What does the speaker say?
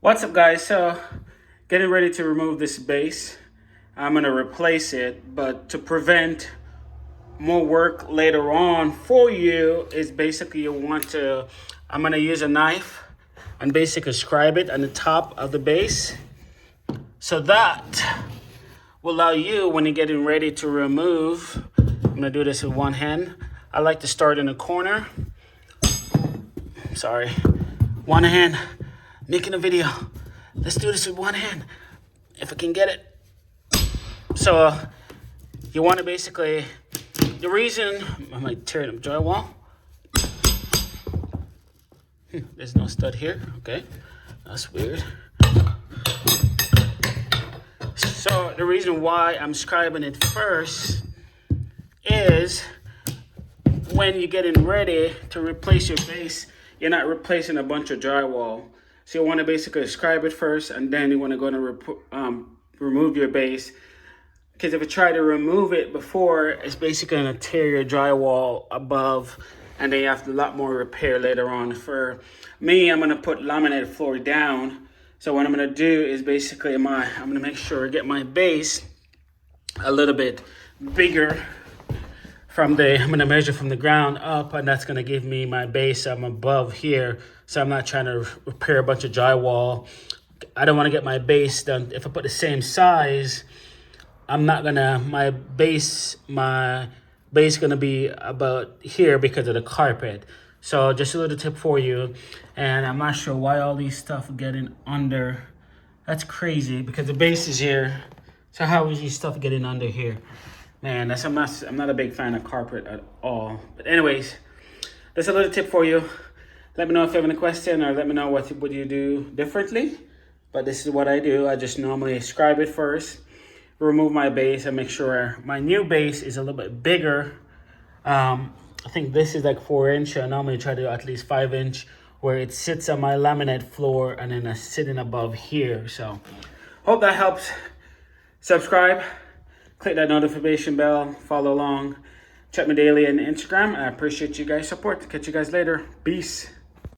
What's up, guys? So getting ready to remove this base. I'm gonna replace it, but to prevent more work later on for you is basically I'm gonna use a knife and basically scribe it on the top of the base. So that will allow you, when you're getting ready to remove, I'm gonna do this with one hand. I like to start in the corner. Sorry, one hand, making a video. Let's do this with one hand, if I can get it. So you want to basically, the reason, I might tear up drywall. There's no stud here, okay, that's weird. So the reason why I'm scribing it first is when you're getting ready to replace your base, you're not replacing a bunch of drywall. So you want to basically scribe it first, and then you want to go and remove your base. Because if you try to remove it before, it's basically going to tear your drywall above, and then you have a lot more repair later on. For me, I'm going to put laminated floor down. So what I'm going to do is basically I'm going to make sure I get my base a little bit bigger. I'm going to measure from the ground up, and that's going to give me my base. I'm above here, so I'm not trying to repair a bunch of drywall. I don't want to get my base done. If I put the same size, my base going to be about here because of the carpet. So just a little tip for you. And I'm not sure why all these stuff are getting under. That's crazy because the base is here. So how is these stuff getting under here? Man, I'm not a big fan of carpet at all. But anyways, that's a little tip for you. Let me know if you have any question, or let me know what you do differently. But this is what I do. I just normally scribe it first, remove my base, and make sure my new base is a little bit bigger. I think this is like 4-inch. I normally try to do at least 5-inch, where it sits on my laminate floor and then it's sitting above here. So hope that helps. Subscribe. Click that notification bell, follow along, check me daily on Instagram. I appreciate you guys' support. Catch you guys later. Peace.